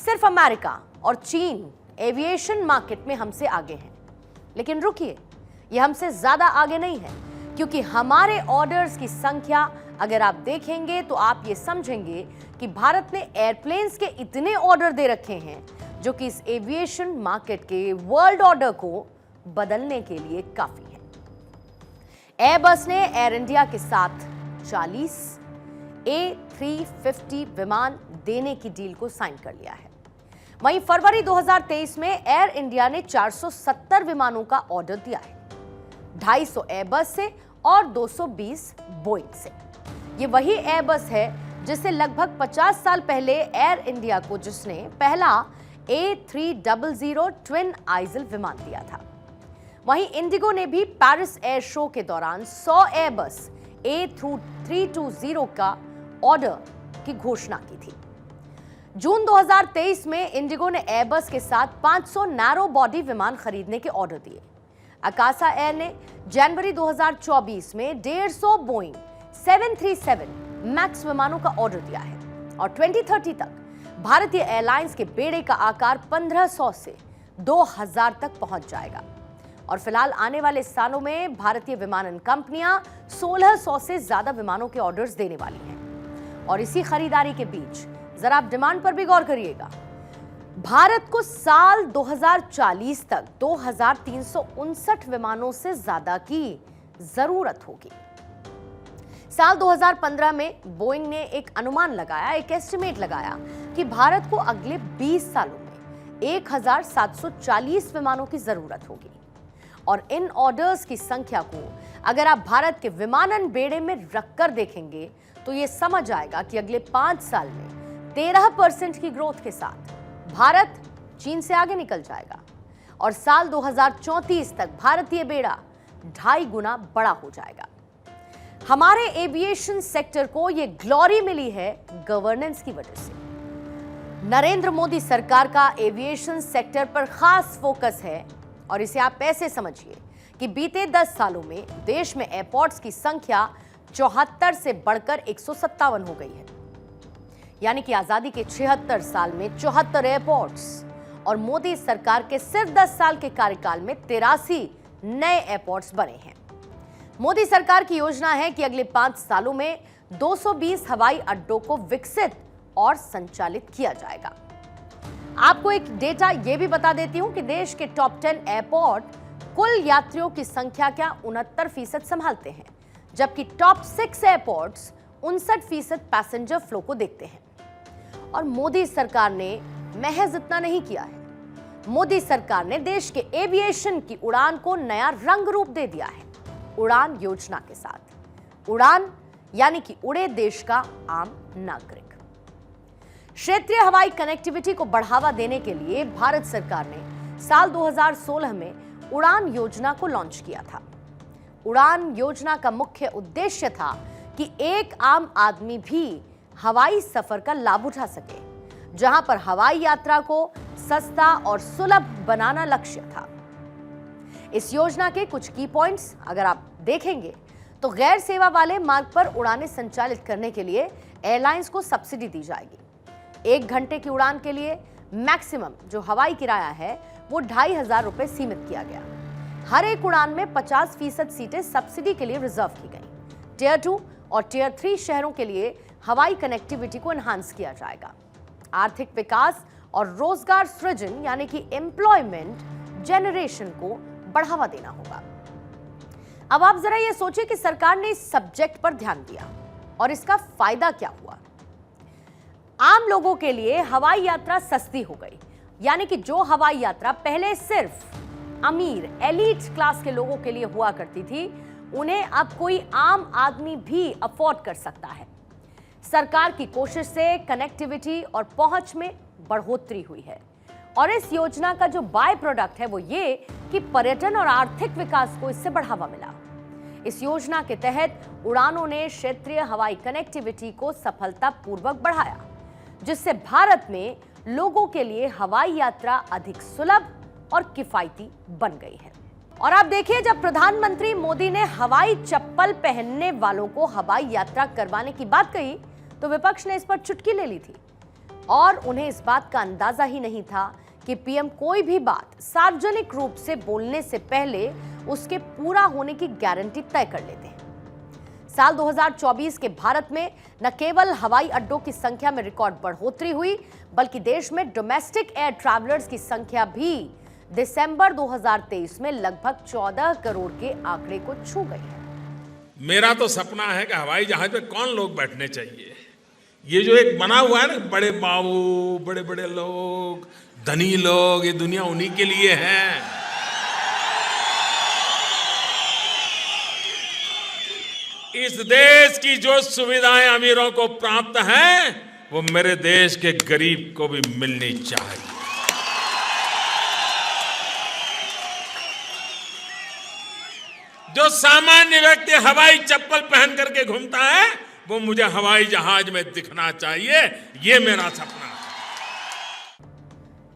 सिर्फ अमेरिका और चीन एविएशन मार्केट में हमसे आगे हैं, लेकिन रुकिए, ये हमसे ज्यादा आगे नहीं है, क्योंकि हमारे ऑर्डर्स की संख्या अगर आप देखेंगे तो आप ये समझेंगे कि भारत ने एयरप्लेन्स के इतने ऑर्डर दे रखे हैं जो कि इस एविएशन मार्केट के वर्ल्ड ऑर्डर को बदलने के लिए काफी है। एयरबस ने एयर इंडिया के साथ 40 A350 विमान देने की डील को साइन कर लिया है। वहीं फरवरी 2023 में एयर इंडिया ने 470 विमानों का ऑर्डर दिया है, 250 एयरबस से और 220 बोइंग से। ये वही एयरबस है जिसे लगभग 50 साल पहले एयर इंडिया को जिसने पहला A300 ट्विन आइजल विमान दिया था। वहीं इंडिगो ने भी पेरिस एयर शो के दौरान 100 एयरबस A320 का ऑर्डर की घोषणा की थी। जून 2023 में इंडिगो ने एयरबस के साथ 500 नैरो बॉडी विमान खरीदने के ऑर्डर दिए। अकासा एयर ने जनवरी 2024 में 150 बोइंग 737 मैक्स विमानों का ऑर्डर दिया है और 2030 तक भारतीय एयरलाइंस के बेड़े का आकार 1500 से 2000 तक पहुंच जाएगा। और फिलहाल आने वाले सालों में भारतीय विमानन कंपनियां 1600 से ज्यादा विमानों के ऑर्डर्स देने वाली हैं। और इसी खरीदारी के बीच जरा आप डिमांड पर भी गौर करिएगा। भारत को साल 2040 तक 2359 विमानों से ज्यादा की जरूरत होगी। साल 2015 में बोइंग ने एक अनुमान लगाया, एक एस्टिमेट लगाया कि भारत को अगले 20 सालों में 1740 विमानों की जरूरत होगी। और इन ऑर्डर्स की संख्या को अगर आप भारत के विमानन बेड़े में रखकर देखेंगे तो यह समझ आएगा कि अगले 5 साल में 13% की ग्रोथ के साथ भारत चीन से आगे निकल जाएगा और साल 2034 तक भारतीय बेड़ा 2.5 गुना बड़ा हो जाएगा। हमारे एविएशन सेक्टर को यह ग्लोरी मिली है गवर्नेंस की वजह से। नरेंद्र मोदी सरकार का एविएशन सेक्टर पर खास फोकस है और इसे आप ऐसे समझिए कि बीते 10 सालों में देश में एयरपोर्ट्स की संख्या 74 से बढ़कर 157 हो गई है। यानी कि आजादी के 76 साल में 74 एयरपोर्ट्स और मोदी सरकार के सिर्फ 10 साल के कार्यकाल में 83 नए एयरपोर्ट्स बने हैं। मोदी सरकार की योजना है कि अगले 5 सालों में 220 हवाई अड्डों को विकसित और संचालित किया जाएगा। आपको एक डेटा यह भी बता देती हूं कि देश के टॉप 10 एयरपोर्ट कुल यात्रियों की संख्या क्या 69% संभालते हैं, जबकि टॉप 6 एयरपोर्ट्स 59% पैसेंजर फ्लो को देखते हैं। और मोदी सरकार ने महज इतना नहीं किया है, मोदी सरकार ने देश के एविएशन की उड़ान को नया रंग रूप दे दिया है उड़ान योजना के साथ। उड़ान यानी कि उड़े देश का आम नागरिक। क्षेत्रीय हवाई कनेक्टिविटी को बढ़ावा देने के लिए भारत सरकार ने साल 2016 में उड़ान योजना को लॉन्च किया था। उड़ान योजना का मुख्य उद्देश्य था कि एक आम आदमी भी हवाई सफर का लाभ उठा सके, जहां पर हवाई यात्रा को सस्ता और सुलभ बनाना लक्ष्य था। इस योजना के कुछ की पॉइंट्स अगर आप देखेंगे तो गैर सेवा वाले मार्ग पर उड़ानें संचालित करने के लिए एयरलाइंस को सब्सिडी दी जाएगी। 1 घंटे की उड़ान के लिए मैक्सिमम जो हवाई किराया है वो 2500 रुपए सीमित किया गया। हर एक उड़ान में 50% सीटें सब्सिडी के लिए रिजर्व की गई। टियर 2 और टियर 3 शहरों के लिए हवाई कनेक्टिविटी को एनहांस किया जाएगा। आर्थिक विकास और रोजगार सृजन यानी कि एम्प्लॉयमेंट जनरेशन को बढ़ावा देना होगा। अब आप जरा ये सोचिए कि सरकार ने इस सब्जेक्ट पर ध्यान दिया और इसका फायदा क्या हुआ। आम लोगों के लिए हवाई यात्रा सस्ती हो गई, यानी कि जो हवाई यात्रा पहले सिर्फ अमीर एलीट क्लास के लोगों के लिए हुआ करती थी, उन्हें अब कोई आम आदमी भी अफोर्ड कर सकता है। सरकार की कोशिश से कनेक्टिविटी और पहुंच में बढ़ोतरी हुई है और इस योजना का जो बाय प्रोडक्ट है वो ये कि पर्यटन और आर्थिक विकास को इससे बढ़ावा मिला। इस योजना के तहत उड़ानों ने क्षेत्रीय हवाई कनेक्टिविटी को सफलतापूर्वक बढ़ाया, जिससे भारत में लोगों के लिए हवाई यात्रा अधिक सुलभ और किफायती बन गई है। और आप देखिए, जब प्रधानमंत्री मोदी ने हवाई चप्पल पहनने वालों को हवाई यात्रा करवाने की बात कही तो विपक्ष ने इस पर चुटकी ले ली थी। और उन्हें इस बात का अंदाजा ही नहीं था कि पीएम कोई भी बात सार्वजनिक रूप से बोलने से पहले उसके पूरा होने की गारंटी तय कर लेते हैं। साल 2024 के भारत में न केवल हवाई अड्डों की संख्या में रिकॉर्ड बढ़ोतरी हुई, बल्कि देश में डोमेस्टिक एयर ट्रैवलर्स की संख्या भी दिसंबर 2023 में लगभग 14 करोड़ के आंकड़े को छू गई है। मेरा तो सपना है कि हवाई जहाज पे कौन लोग बैठने चाहिए। ये जो एक बना हुआ है ना, बड़े बाबू, बड़े बड़े लोग, धनी लोग, ये दुनिया उन्हीं के लिए है। इस देश की जो सुविधाएं अमीरों को प्राप्त हैं, वो मेरे देश के गरीब को भी मिलनी चाहिए। जो सामान्य व्यक्ति हवाई चप्पल पहन करके घूमता है, वो मुझे हवाई जहाज में दिखना चाहिए। ये मेरा सपना है।